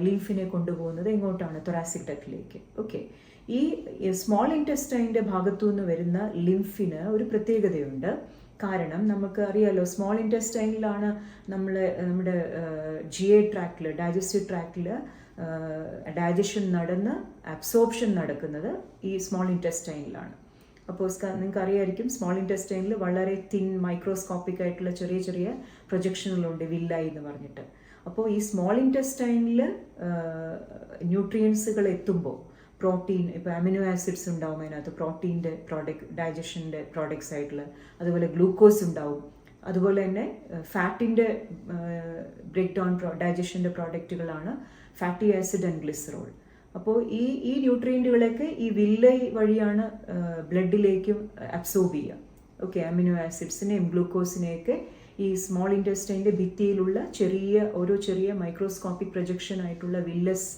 ലിംഫിനെ കൊണ്ടുപോകുന്നത് എങ്ങോട്ടാണ്? തൊറാസിക് ഡക്റ്റിലേക്ക്. ഓക്കെ, ഈ സ്മോൾ ഇൻറ്റസ്റ്റൈൻ്റെ ഭാഗത്തു നിന്ന് വരുന്ന ലിംഫിന് ഒരു പ്രത്യേകതയുണ്ട്. കാരണം നമുക്ക് അറിയാലോ, സ്മോൾ ഇൻറ്റസ്റ്റൈനിലാണ് നമ്മുടെ GI ട്രാക്റ്റിൽ, ഡൈജസ്റ്റീവ് ട്രാക്റ്റിൽ ഡൈജഷൻ നടന്ന് അബ്സോർപ്ഷൻ നടക്കുന്നത് ഈ സ്മോൾ ഇൻറ്റസ്റ്റൈനിലാണ്. അപ്പോൾ നിങ്ങൾക്ക് അറിയായിരിക്കും, സ്മോൾ ഇൻറ്റസ്റ്റൈനിൽ വളരെ തിൻ മൈക്രോസ്കോപ്പിക് ആയിട്ടുള്ള ചെറിയ ചെറിയ പ്രൊജക്ഷനുകളുണ്ട്, വില്ലായി എന്ന് പറഞ്ഞിട്ട്. അപ്പോൾ ഈ സ്മോൾ ഇൻറ്റസ്റ്റൈനിൽ ന്യൂട്രിയൻസുകൾ എത്തുമ്പോൾ പ്രോട്ടീൻ, ഇപ്പോൾ അമിനോ ആസിഡ്സ് ഉണ്ടാവും അതിനകത്ത്, പ്രോട്ടീൻ്റെ ഡൈജഷൻ്റെ പ്രോഡക്ട്സ് ആയിട്ടുള്ള, അതുപോലെ ഗ്ലൂക്കോസ് ഉണ്ടാവും, അതുപോലെ തന്നെ ഫാറ്റിൻ്റെ ബ്രേക്ക് ഡൗൺ ഡൈജഷൻ്റെ പ്രോഡക്റ്റുകളാണ് ഫാറ്റി ആസിഡ് ആൻഡ് ഗ്ലിസറോൾ. അപ്പോൾ ഈ ന്യൂട്രിയൻറ്റുകളൊക്കെ ഈ വില്ലൈ വഴിയാണ് ബ്ലഡിലേക്കും അബ്സോർബ് ചെയ്യുക. ഓക്കെ, അമിനോ ആസിഡ്സിനെയും ഗ്ലൂക്കോസിനെയൊക്കെ ഈ സ്മോൾ ഇൻറ്റസ്റ്റൈൻ്റെ ഭിത്തിയിലുള്ള ഓരോ ചെറിയ മൈക്രോസ്കോപ്പിക് പ്രൊജക്ഷൻ ആയിട്ടുള്ള വില്ലസ്,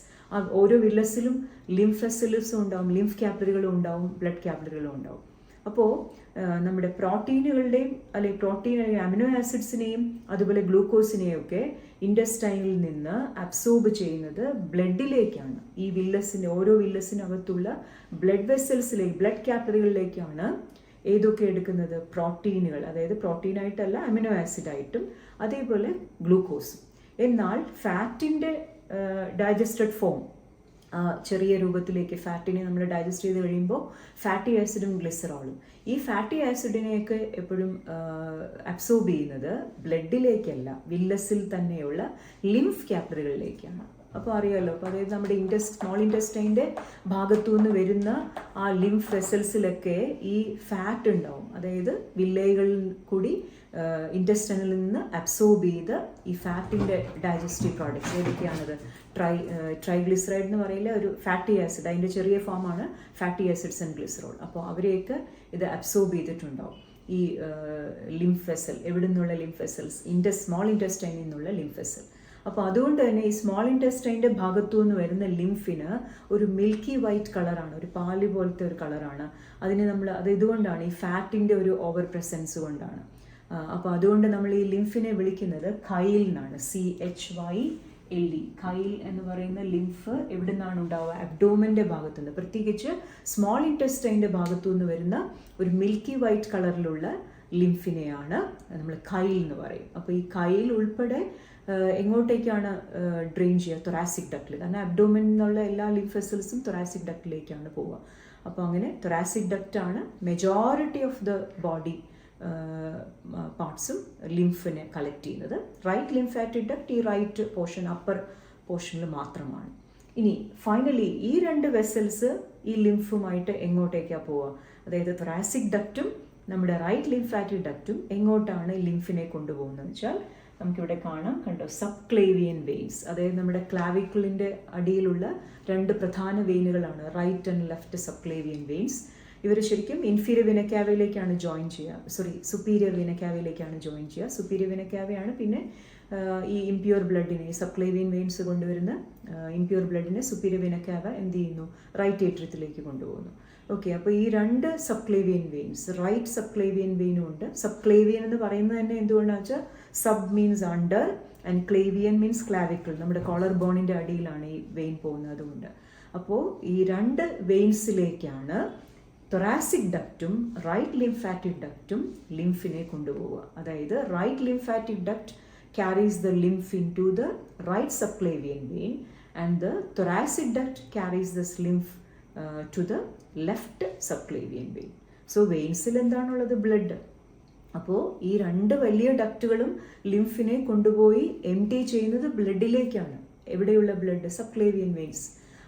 ഓരോ വില്ലസിലും ലിംഫ് വെസൽസും ഉണ്ടാവും, ലിംഫ് ക്യാപ്പിലറികളും ഉണ്ടാവും, ബ്ലഡ് ക്യാപ്പിലറികളും ഉണ്ടാവും. അപ്പോൾ നമ്മുടെ പ്രോട്ടീനുകളുടെയും അല്ലെങ്കിൽ പ്രോട്ടീൻ അമിനോ ആസിഡ്സിനെയും അതുപോലെ ഗ്ലൂക്കോസിനെയും ഒക്കെ ഇൻറ്റസ്റ്റൈനിൽ നിന്ന് അബ്സോർബ് ചെയ്യുന്നത് ബ്ലഡിലേക്കാണ്. ഈ വില്ലസിൻ്റെ ഓരോ വില്ലസിനകത്തുള്ള ബ്ലഡ് വെസൽസിലേക്ക്, ബ്ലഡ് ക്യാപ്പിലറികളിലേക്കാണ് ഏതൊക്കെ എടുക്കുന്നത്? പ്രോട്ടീനുകൾ, അതായത് പ്രോട്ടീനായിട്ടല്ല അമിനോ ആസിഡായിട്ടും അതേപോലെ ഗ്ലൂക്കോസും. എന്നാൽ ഫാറ്റിൻ്റെ ഡൈജസ്റ്റഡ് ഫോം, ചെറിയ രൂപത്തിലേക്ക് ഫാറ്റിനെ നമ്മൾ ഡൈജസ്റ്റ് ചെയ്ത് കഴിയുമ്പോൾ ഫാറ്റി ആസിഡും ഗ്ലിസറോളും, ഈ ഫാറ്റി ആസിഡിനെയൊക്കെ എപ്പോഴും അബ്സോർബ് ചെയ്യുന്നത് ബ്ലഡിലേക്കല്ല, വില്ലസിൽ തന്നെയുള്ള ലിംഫ് ക്യാപ്പിലറികളിലേക്കാണ്. അപ്പോൾ അറിയാമല്ലോ, അപ്പോൾ അതായത് നമ്മുടെ സ്മോൾ ഇൻറ്റസ്റ്റൈൻ്റെ ഭാഗത്തു നിന്ന് വരുന്ന ആ ലിംഫ് വെസൽസിലൊക്കെ ഈ ഫാറ്റ് ഉണ്ടാവും. അതായത് വില്ലകളിൽ കൂടി ഇൻറ്റസ്റ്റൈനിൽ നിന്ന് അബ്സോർബ് ചെയ്ത് ഈ ഫാറ്റിൻ്റെ ഡൈജസ്റ്റീവ് പ്രോഡക്ട്സ് ഏതൊക്കെയാണത്? ട്രൈഗ്ലിസറൈഡ് എന്ന് പറയില്ല, ഒരു ഫാറ്റി ആസിഡ്, അതിൻ്റെ ചെറിയ ഫോമാണ് ഫാറ്റി ആസിഡ്സ് ആൻഡ് ഗ്ലിസറോൾ. അപ്പോൾ അവരെയൊക്കെ ഇത് അബ്സോർബ് ചെയ്തിട്ടുണ്ടാവും ഈ ലിംഫ് വെസൽ. എവിടെ നിന്നുള്ള ലിംഫ് വെസൽസ്? സ്മോൾ ഇൻറ്റസ്റ്റൈനിൽ നിന്നുള്ള ലിംഫ് വെസൽ. അപ്പോൾ അതുകൊണ്ട് തന്നെ ഈ സ്മോൾ ഇൻറ്റസ്റ്റൈൻ്റെ ഭാഗത്തു നിന്ന് വരുന്ന ലിംഫിന് ഒരു മിൽക്കി വൈറ്റ് കളറാണ്, ഒരു പാല് പോലത്തെ ഒരു കളറാണ്. അത് ഇതുകൊണ്ടാണ്, ഈ ഫാറ്റിൻ്റെ ഒരു ഓവർ പ്രസൻസ് കൊണ്ടാണ്. അപ്പോൾ അതുകൊണ്ട് നമ്മൾ ഈ ലിംഫിനെ വിളിക്കുന്നത് ഖൈൽ എന്നാണ്, CHYLD. ഖൈൽ എന്ന് പറയുന്ന ലിംഫ് എവിടെ നിന്നാണ് ഉണ്ടാവുക? അബ്ഡോമൻ്റെ ഭാഗത്തുനിന്ന്, പ്രത്യേകിച്ച് സ്മോൾ ഇൻറ്റസ്റ്റൈൻ്റെ ഭാഗത്തു നിന്ന് വരുന്ന ഒരു മിൽക്കി വൈറ്റ് കളറിലുള്ള ലിംഫിനെയാണ് നമ്മൾ ഖൈൽ എന്ന് പറയും. അപ്പോൾ ഈ ഖൈൽ ഉൾപ്പെടെ എങ്ങോട്ടേക്കാണ് ഡ്രെയിൻ ചെയ്യുക? തൊറാസിക് ഡക്റ്റിൽ. കാരണം അബ്ഡോമൻ എന്നുള്ള എല്ലാ ലിംഫ് വെസൽസും തൊറാസിക് ഡക്റ്റിലേക്കാണ് പോവുക. അപ്പോൾ അങ്ങനെ തൊറാസിക് ഡക്റ്റാണ് മെജോറിറ്റി ഓഫ് ദ ബോഡി പാർട്സും ലിംഫിനെ കളക്ട് ചെയ്യുന്നത്. റൈറ്റ് ലിംഫാറ്റിക് ഡക്റ്റ് ഈ റൈറ്റ് പോർഷൻ, അപ്പർ പോർഷനിൽ മാത്രമാണ്. ഇനി ഫൈനലി ഈ രണ്ട് വെസൽസ് ഈ ലിംഫുമായിട്ട് എങ്ങോട്ടേക്കാണ് പോവുക? അതായത് തൊറാസിക് ഡക്റ്റും നമ്മുടെ റൈറ്റ് ലിംഫാറ്റിക് ഡക്റ്റും എങ്ങോട്ടാണ് ലിംഫിനെ കൊണ്ടുപോകുന്നത് വെച്ചാൽ നമുക്കിവിടെ കാണാം, കണ്ടോ, സബ്ക്ലേവിയൻ വെയിൻസ്. അതായത് നമ്മുടെ ക്ലാവിക്കിളിൻ്റെ അടിയിലുള്ള രണ്ട് പ്രധാന വെയിനുകളാണ് right and left subclavian veins. ഇവർ ശരിക്കും ഇൻഫീരിയർ വിനക്കാവയിലേക്കാണ് ജോയിൻ ചെയ്യുക, സുപ്പീരിയർ വിനക്കാവയിലേക്കാണ് ജോയിൻ ചെയ്യുക. സുപ്പീരിയർ വിനക്കാവയാണ് പിന്നെ ഈ ഇംപ്യൂർ ബ്ലഡിനെ, സബ്ക്ലേവിയൻ വെയിൻസ് കൊണ്ടുവരുന്ന ഇംപ്യൂർ ബ്ലഡിനെ സുപ്പീരിയർ വിനക്കാവ എന്ത് ചെയ്യുന്നു? റൈറ്റ് ഏട്രിയത്തിലേക്ക് കൊണ്ടുപോകുന്നു. ഓക്കെ, അപ്പോൾ ഈ രണ്ട് സബ്ക്ലേവിയൻ വെയിൻസ്, റൈറ്റ് സബ്ക്ലേവിയൻ വെയിനും ഉണ്ട്. സബ്ക്ലേവിയൻ എന്ന് പറയുന്നത് തന്നെ എന്തുകൊണ്ടാണെന്ന് വെച്ചാൽ sub means under and clavian means clavicle, നമ്മുടെ കോളർ ബോണിൻ്റെ അടിയിലാണ് ഈ വെയിൻ പോകുന്നത്. അതുകൊണ്ട് അപ്പോൾ ഈ രണ്ട് വെയിൻസിലേക്കാണ് തൊറാസിക് ഡക്റ്റും റൈറ്റ് ലിംഫാറ്റിക് ഡക്റ്റും ലിംഫിനെ കൊണ്ടുപോവുക. അതായത് right lymphatic duct carries the lymph into the right subclavian vein and the thoracic duct carries this lymph to the left subclavian vein. So വെയിൻസിൽ എന്താണുള്ളത്? ബ്ലഡ്. അപ്പോൾ ഈ രണ്ട് വലിയ ഡക്റ്റുകളും ലിംഫിനെ കൊണ്ടുപോയി എംപ്റ്റി ചെയ്യുന്നത് ബ്ലഡിലേക്കാണ്. എവിടെയുള്ള ബ്ലഡ്? Subclavian veins.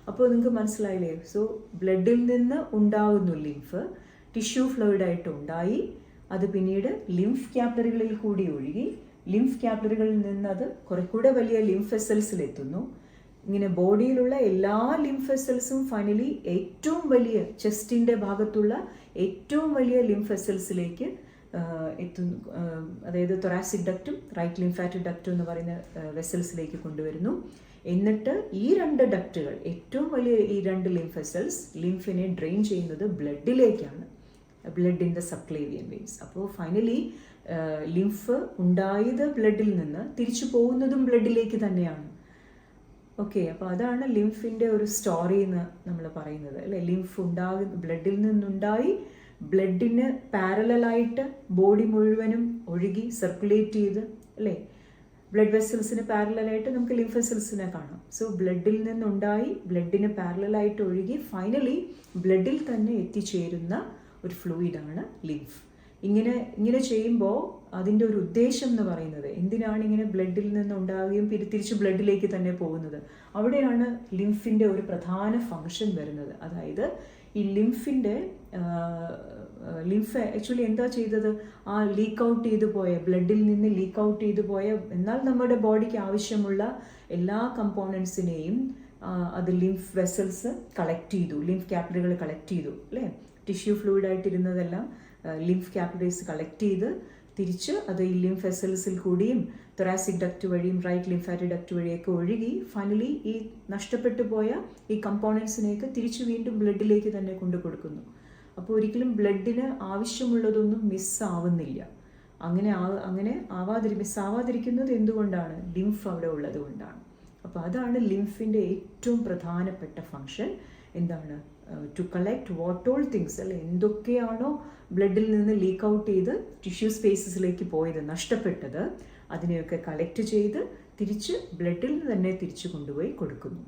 അപ്പോൾ നിങ്ങൾക്ക് മനസ്സിലായില്ലേ? സോ ബ്ലഡിൽ നിന്ന് ഉണ്ടാകുന്നു ലിംഫ്, ടിഷ്യൂ ഫ്ലൂയിഡായിട്ട് ഉണ്ടായി, അത് പിന്നീട് ലിംഫ് ക്യാപ്പിലറികളിൽ കൂടി ഒഴുകി, ലിംഫ് ക്യാപ്പിലറികളിൽ നിന്ന് അത് കുറെ കൂടെ വലിയ ലിംഫ് വെസൽസിലെത്തുന്നു. ഇങ്ങനെ ബോഡിയിലുള്ള എല്ലാ ലിംഫ് വെസൽസും ഫൈനലി ഏറ്റവും വലിയ ചെസ്റ്റിൻ്റെ ഭാഗത്തുള്ള ഏറ്റവും വലിയ ലിംഫ് വെസൽസിലേക്ക് എത്തുന്നു. അതായത് തൊറാസിക് ഡക്റ്റും റൈറ്റ് ലിംഫാറ്റിക് ഡക്റ്റും എന്ന് പറയുന്ന വെസൽസിലേക്ക് കൊണ്ടുവരുന്നു. എന്നിട്ട് ഈ രണ്ട് ഡക്റ്റുകൾ, ഏറ്റവും വലിയ ഈ രണ്ട് ലിംഫ് വെസൽസ് ലിംഫിനെ ഡ്രെയിൻ ചെയ്യുന്നത് ബ്ലഡിലേക്കാണ്, blood in the subclavian veins. അപ്പോൾ ഫൈനലി ലിംഫ് ഉണ്ടായത് ബ്ലഡിൽ നിന്ന് തിരിച്ചു പോകുന്നതും ബ്ലഡിലേക്ക് തന്നെയാണ്. ഓക്കെ, അപ്പോൾ അതാണ് ലിംഫിൻ്റെ ഒരു സ്റ്റോറി എന്ന് നമ്മൾ പറയുന്നത്, അല്ലേ? ലിംഫ് ബ്ലഡിൽ നിന്നുണ്ടായി, ബ്ലഡിന് പാരലായിട്ട് ബോഡി മുഴുവനും ഒഴുകി സർക്കുലേറ്റ് ചെയ്ത്, അല്ലേ? ബ്ലഡ് വെസൽസിന് പാരലായിട്ട് നമുക്ക് ലിംഫ് വെസൽസിനെ കാണാം. സോ ബ്ലഡിൽ നിന്നുണ്ടായി, ബ്ലഡിന് പാരലായിട്ട് ഒഴുകി ഫൈനലി ബ്ലഡിൽ തന്നെ എത്തിച്ചേരുന്ന ഒരു ഫ്ലൂയിഡാണ് ലിംഫ്. ഇങ്ങനെ ചെയ്യുമ്പോൾ അതിൻ്റെ ഒരു ഉദ്ദേശം എന്ന് പറയുന്നത്, എന്തിനാണ് ഇങ്ങനെ ബ്ലഡിൽ നിന്ന് ഉണ്ടാവുകയും തിരിച്ച് ബ്ലഡിലേക്ക് തന്നെ പോകുന്നത്? അവിടെയാണ് ലിംഫിൻ്റെ ഒരു പ്രധാന ഫങ്ഷൻ വരുന്നത്. അതായത് ഈ ലിംഫ് ആക്ച്വലി എന്താ ചെയ്തത്? ആ ലീക്ക് ഔട്ട് ചെയ്തു പോയ, ബ്ലഡിൽ നിന്ന് ലീക്ക് ഔട്ട് ചെയ്തു പോയ, എന്നാൽ നമ്മുടെ ബോഡിക്ക് ആവശ്യമുള്ള എല്ലാ കമ്പോണൻസിനെയും അത് ലിംഫ് വെസൽസ് കളക്ട് ചെയ്തു, ലിംഫ് ക്യാപ്പിലറികൾ കളക്ട് ചെയ്തു, അല്ലേ? ടിഷ്യൂ ഫ്ലൂയിഡായിട്ടിരുന്നതെല്ലാം ലിംഫ് ക്യാപ്പിലറീസ് കളക്ട് ചെയ്ത് തിരിച്ച് അത് ഈ ലിംഫ് വെസൽസിൽ കൂടിയും തൊറാസിക് ഡക്റ്റ് വഴിയും റൈറ്റ് ലിംഫാറ്റിക് ഡക്റ്റ് വഴിയൊക്കെ ഒഴുകി ഫൈനലി ഈ നഷ്ടപ്പെട്ടു പോയ ഈ കമ്പോണൻസിനെയൊക്കെ തിരിച്ച് വീണ്ടും ബ്ലഡിലേക്ക് തന്നെ കൊണ്ടു കൊടുക്കുന്നു. അപ്പോൾ ഒരിക്കലും ബ്ലഡിന് ആവശ്യമുള്ളതൊന്നും മിസ്സാവുന്നില്ല. അങ്ങനെ മിസ്സാവാതിരിക്കുന്നത് എന്തുകൊണ്ടാണ്? ലിംഫ് അവിടെ ഉള്ളത് കൊണ്ടാണ്. അപ്പോൾ അതാണ് ലിംഫിൻ്റെ ഏറ്റവും പ്രധാനപ്പെട്ട ഫങ്ഷൻ. എന്താണ്? To collect what all things, അല്ലെ, എന്തൊക്കെയാണോ ബ്ലഡിൽ നിന്ന് ലീക്ക് ഔട്ട് ചെയ്ത് ടിഷ്യൂ സ്പേസസിലേക്ക് പോയത്, നഷ്ടപ്പെട്ടത്, അതിനെയൊക്കെ കളക്ട് ചെയ്ത് തിരിച്ച് ബ്ലഡിൽ നിന്ന് തന്നെ തിരിച്ചു കൊണ്ടുപോയി കൊടുക്കുന്നു.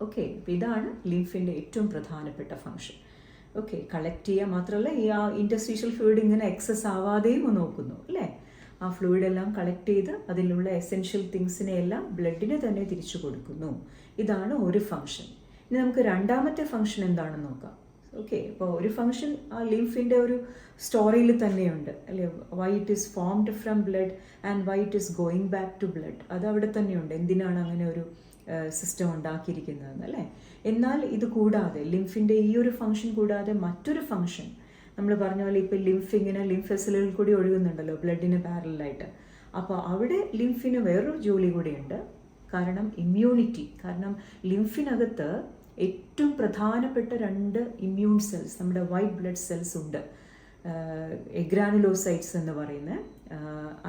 ഓക്കെ, അപ്പോൾ ഇതാണ് ലിംഫിൻ്റെ ഏറ്റവും പ്രധാനപ്പെട്ട ഫങ്ഷൻ. ഓക്കെ, കളക്ട് ചെയ്യുക മാത്രമല്ല, ഈ ഇൻറ്റർസ്റ്റീഷ്യൽ ഫ്ലൂയിഡ് ഇങ്ങനെ എക്സസ് ആവാതെയും നോക്കുന്നു, അല്ലേ? ആ ഫ്ലൂയിഡെല്ലാം കളക്ട് ചെയ്ത് അതിലുള്ള എസെൻഷ്യൽ തിങ്സിനെ എല്ലാം ബ്ലഡിന് തന്നെ തിരിച്ചു കൊടുക്കുന്നു. ഇതാണ് ഒരു ഫങ്ഷൻ. ഇനി നമുക്ക് രണ്ടാമത്തെ ഫങ്ഷൻ എന്താണെന്ന് നോക്കാം. ഓക്കെ, അപ്പോൾ ഒരു ഫങ്ഷൻ ആ ലിംഫിൻ്റെ ഒരു സ്റ്റോറിയിൽ തന്നെയുണ്ട്, അല്ലേ? Why it is formed from blood and why it is going back to blood. അത് അവിടെ തന്നെയുണ്ട്, എന്തിനാണ് അങ്ങനെ ഒരു സിസ്റ്റം ഉണ്ടാക്കിയിരിക്കുന്നതെന്ന്, അല്ലേ? എന്നാൽ ഇത് കൂടാതെ, ലിംഫിൻ്റെ ഈ ഒരു ഫങ്ഷൻ കൂടാതെ മറ്റൊരു ഫങ്ഷൻ, നമ്മൾ പറഞ്ഞ പോലെ ഇപ്പോൾ ലിംഫ് വെസലുകളിൽ കൂടി ഒഴുകുന്നുണ്ടല്ലോ ബ്ലഡിന് പാരലായിട്ട്. അപ്പോൾ അവിടെ ലിംഫിന് വേറൊരു ജോലി കൂടിയുണ്ട്. കാരണം ഇമ്മ്യൂണിറ്റി. കാരണം ലിംഫിനകത്ത് ഏറ്റവും പ്രധാനപ്പെട്ട 2 ഇമ്മ്യൂൺ സെൽസ്, നമ്മുടെ വൈറ്റ് ബ്ലഡ് സെൽസ് ഉണ്ട്. എഗ്രാനുലോസൈറ്റ്സ് എന്ന് പറയുന്ന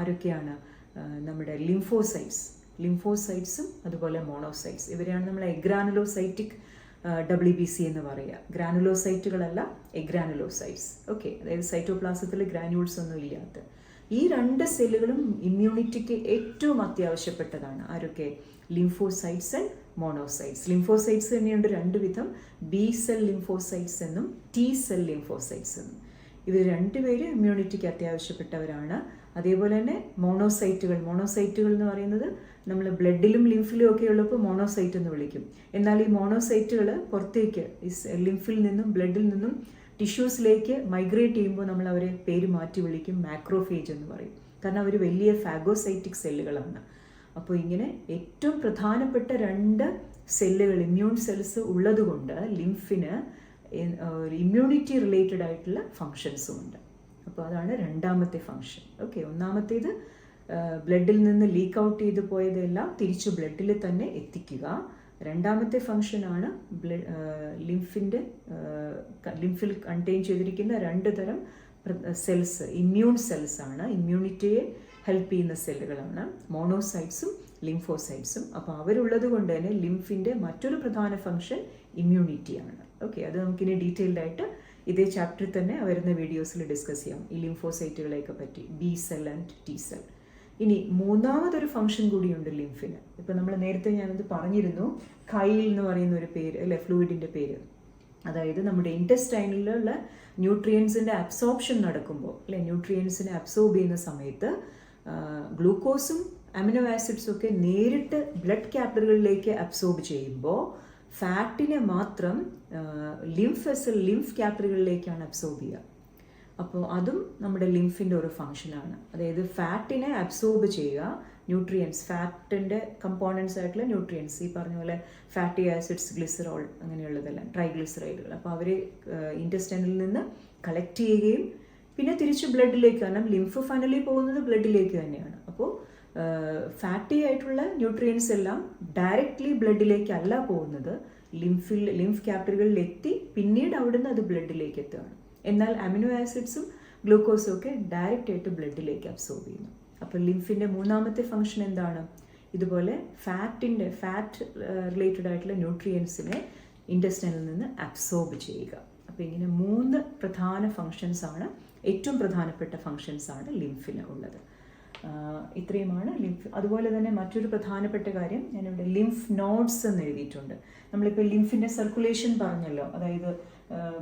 ആരൊക്കെയാണ്? നമ്മുടെ ലിംഫോസൈറ്റ്സും അതുപോലെ മോണോസൈറ്റ്സ്. ഇവരെയാണ് നമ്മൾ എഗ്രാനുലോസൈറ്റിക് WBC എന്ന് പറയുക. ഗ്രാനുലോസൈറ്റുകളല്ല, എഗ്രാനുലോസൈറ്റ്സ്. ഓക്കെ, അതായത് സൈറ്റോപ്ലാസത്തിൽ ഗ്രാനുൾസ് ഒന്നും ഇല്ലാത്ത ഈ 2 സെല്ലുകളും ഇമ്മ്യൂണിറ്റിക്ക് ഏറ്റവും അത്യാവശ്യപ്പെട്ടതാണ്. ആരൊക്കെ? Lymphocytes and monocytes. ലിംഫോസൈറ്റ്സ് തന്നെയുണ്ട് 2 വിധം, ബി സെൽ ലിംഫോസൈറ്റ്സ് എന്നും ടി സെൽ ലിംഫോസൈറ്റ്സ് എന്നും. ഇവർ 2 പേരും ഇമ്മ്യൂണിറ്റിക്ക് അത്യാവശ്യപ്പെട്ടവരാണ്. അതേപോലെ തന്നെ മോണോസൈറ്റുകൾ എന്ന് പറയുന്നത് നമ്മൾ ബ്ലഡിലും ലിംഫിലും ഒക്കെ ഉള്ളപ്പോൾ മോണോസൈറ്റ് എന്ന് വിളിക്കും. എന്നാൽ ഈ മോണോസൈറ്റുകൾ പുറത്തേക്ക് ലിംഫിൽ നിന്നും ബ്ലഡിൽ നിന്നും ടിഷ്യൂസിലേക്ക് മൈഗ്രേറ്റ് ചെയ്യുമ്പോൾ നമ്മൾ അവരെ പേര് മാറ്റി വിളിക്കും, മാക്രോഫേജ് എന്ന് പറയും. കാരണം അവർ വലിയ ഫാഗോസൈറ്റിക് സെല്ലുകളാണ്. അപ്പോൾ ഇങ്ങനെ ഏറ്റവും പ്രധാനപ്പെട്ട 2 സെല്ലുകൾ, ഇമ്മ്യൂൺ സെൽസ് ഉള്ളതുകൊണ്ട് ലിംഫിന് ഇമ്മ്യൂണിറ്റി റിലേറ്റഡ് ആയിട്ടുള്ള ഫങ്ഷൻസും ഉണ്ട്. അപ്പോൾ അതാണ് രണ്ടാമത്തെ ഫങ്ഷൻ. ഓക്കെ, ഒന്നാമത്തേത് ബ്ലഡിൽ നിന്ന് ലീക്ക് ഔട്ട് ചെയ്ത് പോയതെല്ലാം തിരിച്ച് ബ്ലഡിൽ തന്നെ എത്തിക്കുക. രണ്ടാമത്തെ ഫങ്ഷനാണ് ലിംഫിൽ കണ്ടെയ്ൻ ചെയ്തിരിക്കുന്ന 2 തരം സെൽസ്, ഇമ്മ്യൂൺ സെൽസ് ആണ്. ഇമ്മ്യൂണിറ്റിയെ ഹെൽപ്പ് ചെയ്യുന്ന സെല്ലുകളാണ് മോണോസൈറ്റ്സും ലിംഫോസൈറ്റ്സും. അപ്പോൾ അവരുള്ളത് കൊണ്ട് തന്നെ ലിംഫിൻ്റെ മറ്റൊരു പ്രധാന ഫങ്ഷൻ ഇമ്മ്യൂണിറ്റിയാണ്. ഓക്കെ, അത് നമുക്കിനി ഡീറ്റെയിൽഡ് ആയിട്ട് ഇതേ ചാപ്റ്ററിൽ തന്നെ വരുന്ന വീഡിയോസിൽ ഡിസ്കസ് ചെയ്യാം, ഈ ലിംഫോസൈറ്റുകളെയൊക്കെ പറ്റി, B cell and T cell. ഇനി മൂന്നാമതൊരു ഫങ്ഷൻ കൂടിയുണ്ട് ലിംഫിന്. ഇപ്പം നമ്മൾ നേരത്തെ ഞാനത് പറഞ്ഞിരുന്നു, കൈൽ എന്ന് പറയുന്ന ഒരു പേര്, അല്ലെ, ഫ്ലൂയിഡിൻ്റെ പേര്. അതായത് നമ്മുടെ ഇൻറ്റസ്റ്റൈനിലുള്ള ന്യൂട്രിയൻസിൻ്റെ അബ്സോർപ്ഷൻ നടക്കുമ്പോൾ, അല്ലെ, ന്യൂട്രിയൻസിനെ അബ്സോർബ് ചെയ്യുന്ന സമയത്ത് ഗ്ലൂക്കോസും അമിനോ ആസിഡ്സും ഒക്കെ നേരിട്ട് ബ്ലഡ് ക്യാപ്പിലറികളിലേക്ക് അബ്സോർബ് ചെയ്യുമ്പോൾ ഫാറ്റിനെ മാത്രം ലിംഫ് ക്യാപ്പിലറികളിലേക്കാണ് അബ്സോർബ് ചെയ്യുക. അപ്പോൾ അതും നമ്മുടെ ലിംഫിൻ്റെ ഒരു ഫങ്ഷനാണ്. അതായത് ഫാറ്റിനെ അബ്സോർബ് ചെയ്യുക, ന്യൂട്രിയൻസ്, ഫാറ്റിൻ്റെ കമ്പോണൻസ് ആയിട്ടുള്ള ന്യൂട്രിയൻസ്, ഈ പറഞ്ഞ പോലെ ഫാറ്റി ആസിഡ്സ്, ഗ്ലിസറോൾ, അങ്ങനെയുള്ളതെല്ലാം, ട്രൈഗ്ലിസറൈഡുകൾ. അപ്പോൾ അവർ ഇൻറ്റസ്റ്റൈനിൽ നിന്ന് കളക്ട് ചെയ്യുകയും പിന്നെ തിരിച്ച് ബ്ലഡിലേക്ക്, കാരണം ലിംഫ് ഫൈനലി പോകുന്നത് ബ്ലഡിലേക്ക് തന്നെയാണ്. അപ്പോൾ ഫാറ്റി ആയിട്ടുള്ള ന്യൂട്രിയൻസ് എല്ലാം ഡയറക്റ്റ്ലി ബ്ലഡിലേക്കല്ല പോകുന്നത്, ലിംഫ് ക്യാപ്പിലറികളിൽ എത്തി പിന്നീട് അവിടുന്ന് അത് ബ്ലഡിലേക്ക് എത്തുകയാണ്. എന്നാൽ അമിനോ ആസിഡ്സും ഗ്ലൂക്കോസും ഒക്കെ ഡയറക്റ്റ് ആയിട്ട് ബ്ലഡിലേക്ക് അബ്സോർബ് ചെയ്യുന്നു. അപ്പോൾ ലിംഫിൻ്റെ മൂന്നാമത്തെ ഫങ്ഷൻ എന്താണ്? ഇതുപോലെ ഫാറ്റ് റിലേറ്റഡ് ആയിട്ടുള്ള ന്യൂട്രിയൻസിനെ ഇൻറ്റസ്റ്റൈനിൽ നിന്ന് അബ്സോർബ് ചെയ്യുക. അപ്പോൾ ഇങ്ങനെ 3 പ്രധാന ഫങ്ഷൻസാണ്, ഏറ്റവും പ്രധാനപ്പെട്ട ഫങ്ഷൻസാണ് ലിംഫിന് ഉള്ളത്. ഇത്രയുമാണ് ലിംഫ്. അതുപോലെ തന്നെ മറ്റൊരു പ്രധാനപ്പെട്ട കാര്യം, ഞാനിവിടെ ലിംഫ് നോഡ്സ് എന്ന് എഴുതിയിട്ടുണ്ട്. നമ്മളിപ്പോൾ ലിംഫിൻ്റെ സർക്കുലേഷൻ പറഞ്ഞല്ലോ, അതായത്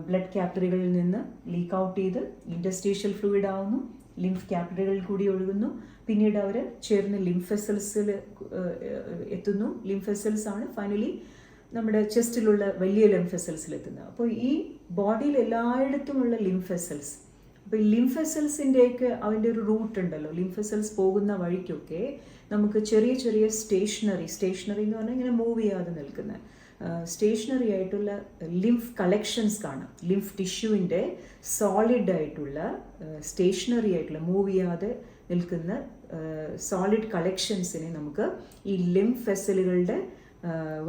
ബ്ലഡ് ക്യാപ്പിലറികളിൽ നിന്ന് ലീക്ക് ഔട്ട് ചെയ്ത് ഇൻറ്റസ്റ്റീഷ്യൽ ഫ്ലൂയിഡ് ആവുന്നു, ലിംഫ് ക്യാപ്പിലറികളിൽ കൂടി ഒഴുകുന്നു, പിന്നീട് അവർ ചേർന്ന് ലിംഫ് വെസൽസിൽ എത്തുന്നു. ലിംഫ് വെസൽസ് ആണ് ഫൈനലി നമ്മുടെ ചെസ്റ്റിലുള്ള വലിയ ലിംഫ് വെസൽസിൽ എത്തുന്നത്. അപ്പോൾ ഈ ബോഡിയിൽ എല്ലായിടത്തുമുള്ള ലിംഫ് വെസൽസ്, അപ്പോൾ ഈ ലിംഫ് വെസൽസിൻ്റെയൊക്കെ അതിൻ്റെ ഒരു റൂട്ട് ഉണ്ടല്ലോ, ലിംഫ് വെസൽസ് പോകുന്ന വഴിക്കൊക്കെ നമുക്ക് ചെറിയ ചെറിയ സ്റ്റേഷനറി എന്ന് പറഞ്ഞാൽ ഇങ്ങനെ മൂവ് ചെയ്യാതെ നിൽക്കുന്ന സ്റ്റേഷനറി ആയിട്ടുള്ള ലിംഫ് കളക്ഷൻസ് കാണാം. ലിംഫ് ടിഷ്യൂവിൻ്റെ സോളിഡ് ആയിട്ടുള്ള സ്റ്റേഷനറി ആയിട്ടുള്ള മൂവ് ചെയ്യാതെ നിൽക്കുന്ന സോളിഡ് കളക്ഷൻസിനെ നമുക്ക് ഈ ലിംഫ് വെസലുകളുടെ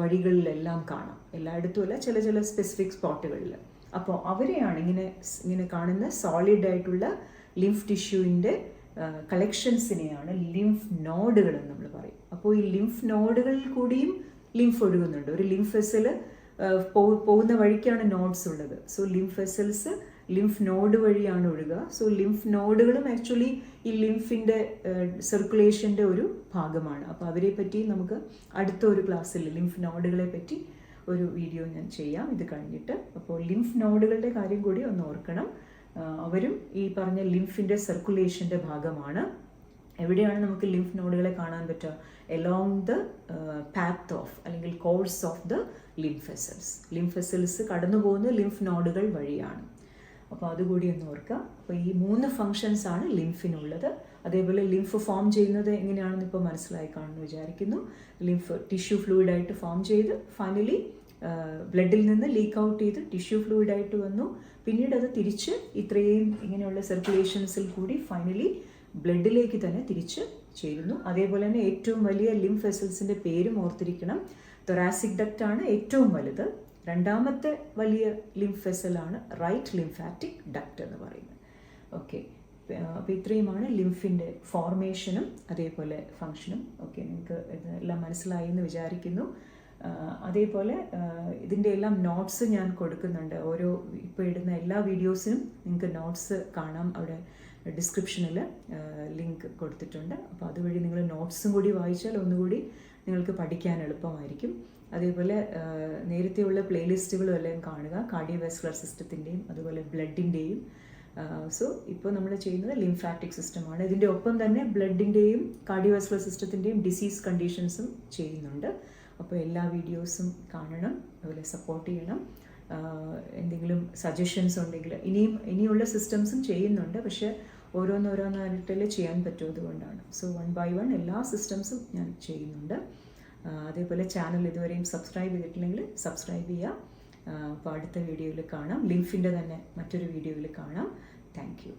വഴികളിലെല്ലാം കാണാം. എല്ലായിടത്തും അല്ല, ചില സ്പെസിഫിക് സ്പോട്ടുകളിൽ. അപ്പോൾ അവരെയാണ് ഇങ്ങനെ കാണുന്ന സോളിഡ് ആയിട്ടുള്ള ലിംഫ് ടിഷ്യൂവിൻ്റെ കളക്ഷൻസിനെയാണ് ലിംഫ് നോഡുകൾ എന്ന് നമ്മൾ പറയും. അപ്പോൾ ഈ ലിംഫ് നോഡുകളിൽ കൂടിയും ലിംഫ് ഒഴുകുന്നുണ്ട്. ഒരു ലിംഫ് വെസൽ പോകുന്ന വഴിക്കാണ് നോഡ്സ് ഉള്ളത്. So lymph vessels lymph node വഴിയാണ് ഒഴുകുക. സോ ലിംഫ് നോഡുകളും ആക്ച്വലി ഈ ലിംഫിൻ്റെ സർക്കുലേഷൻ്റെ ഒരു ഭാഗമാണ്. അപ്പോൾ അവരെ പറ്റി നമുക്ക് അടുത്ത ഒരു ക്ലാസ്സിൽ ലിംഫ് നോഡുകളെ പറ്റി ഒരു വീഡിയോ ഞാൻ ചെയ്യാം ഇത് കഴിഞ്ഞിട്ട്. അപ്പോൾ ലിംഫ് നോഡുകളുടെ കാര്യം കൂടി ഒന്ന് ഓർക്കണം. അവരും ഈ പറഞ്ഞ ലിംഫിൻ്റെ സർക്കുലേഷൻ്റെ ഭാഗമാണ്. എവിടെയാണ് നമുക്ക് ലിംഫ് നോഡുകളെ കാണാൻ പറ്റുക? എലോങ് ദ പാത്ത് ഓഫ് അല്ലെങ്കിൽ course of the lymph vessels. Lymph vessels കടന്നു പോകുന്ന ലിംഫ് നോഡുകൾ വഴിയാണ്. അപ്പോൾ അതുകൂടി ഒന്ന് ഓർക്കുക. അപ്പോൾ ഈ 3 ഫങ്ഷൻസ് ആണ് ലിംഫിനുള്ളത്. അതേപോലെ ലിംഫ് ഫോം ചെയ്യുന്നത് എങ്ങനെയാണെന്ന് ഇപ്പോൾ മനസ്സിലായി കാണുമെന്ന് വിചാരിക്കുന്നു. ലിംഫ് ടിഷ്യൂ ഫ്ലൂയിഡായിട്ട് ഫോം ചെയ്ത് ഫൈനലി ബ്ലഡിൽ നിന്ന് ലീക്ക് ഔട്ട് ചെയ്ത് ടിഷ്യൂ ഫ്ലൂയിഡായിട്ട് വന്നു. പിന്നീട് അത് തിരിച്ച് ഇത്രയും ഇങ്ങനെയുള്ള സർക്കുലേഷൻസിൽ കൂടി ഫൈനലി ബ്ലഡിലേക്ക് തന്നെ തിരിച്ച് ചേരുന്നു. അതേപോലെ തന്നെ ഏറ്റവും വലിയ ലിംഫ് വെസൽസിൻ്റെ പേരും ഓർത്തിരിക്കണം. തൊറാസിക് ഡക്റ്റ് ആണ് ഏറ്റവും വലുത്. രണ്ടാമത്തെ വലിയ ലിംഫ് വെസലാണ് റൈറ്റ് ലിംഫാറ്റിക് ഡക്റ്റ് എന്ന് പറയുന്നത്. ഓക്കെ, അപ്പോൾ ഇത്രയുമാണ് ലിംഫിൻ്റെ ഫോർമേഷനും അതേപോലെ ഫങ്ഷനും. ഓക്കെ, നിങ്ങൾക്ക് ഇതെല്ലാം മനസ്സിലായി എന്ന് വിചാരിക്കുന്നു. അതേപോലെ ഇതിൻ്റെ എല്ലാം നോട്ട്സ് ഞാൻ കൊടുക്കുന്നുണ്ട്. ഇപ്പോൾ ഇടുന്ന എല്ലാ വീഡിയോസിനും നിങ്ങൾക്ക് നോട്ട്സ് കാണാം. അവിടെ ഡിസ്ക്രിപ്ഷനിൽ ലിങ്ക് കൊടുത്തിട്ടുണ്ട്. അപ്പോൾ അതുവഴി നിങ്ങൾ നോട്ട്സും കൂടി വായിച്ചാൽ ഒന്നുകൂടി നിങ്ങൾക്ക് പഠിക്കാൻ എളുപ്പമായിരിക്കും. അതേപോലെ നേരത്തെയുള്ള പ്ലേലിസ്റ്റുകളും എല്ലാം കാണുക, കാർഡിയോവാസ്കുലർ സിസ്റ്റത്തിൻ്റെയും അതുപോലെ ബ്ലഡിൻ്റെയും. സോ ഇപ്പോൾ നമ്മൾ ചെയ്യുന്നത് ലിംഫാറ്റിക് സിസ്റ്റമാണ്. ഇതിൻ്റെ ഒപ്പം തന്നെ ബ്ലഡിൻ്റെയും കാർഡിയോവാസ്കുലർ സിസ്റ്റത്തിൻ്റെയും ഡിസീസ് കണ്ടീഷൻസും ചെയ്യുന്നുണ്ട്. അപ്പോൾ എല്ലാ വീഡിയോസും കാണണം, അതുപോലെ സപ്പോർട്ട് ചെയ്യണം. എന്തെങ്കിലും സജഷൻസ് ഉണ്ടെങ്കിൽ ഇനിയുള്ള സിസ്റ്റംസും ചെയ്യുന്നുണ്ട്, പക്ഷേ ഓരോന്നോരോന്നായിട്ടല്ലേ ചെയ്യാൻ പറ്റും, അതുകൊണ്ടാണ്. സോ 1 by 1 എല്ലാ സിസ്റ്റംസും ഞാൻ ചെയ്യുന്നുണ്ട്. അതേപോലെ ചാനൽ ഇതുവരെയും സബ്സ്ക്രൈബ് ചെയ്തിട്ടില്ലെങ്കിൽ സബ്സ്ക്രൈബ് ചെയ്യുക. അപ്പോൾ അടുത്ത വീഡിയോയിൽ കാണാം. ലിംഫിൻ്റെ തന്നെ മറ്റൊരു വീഡിയോയിൽ കാണാം. Thank you.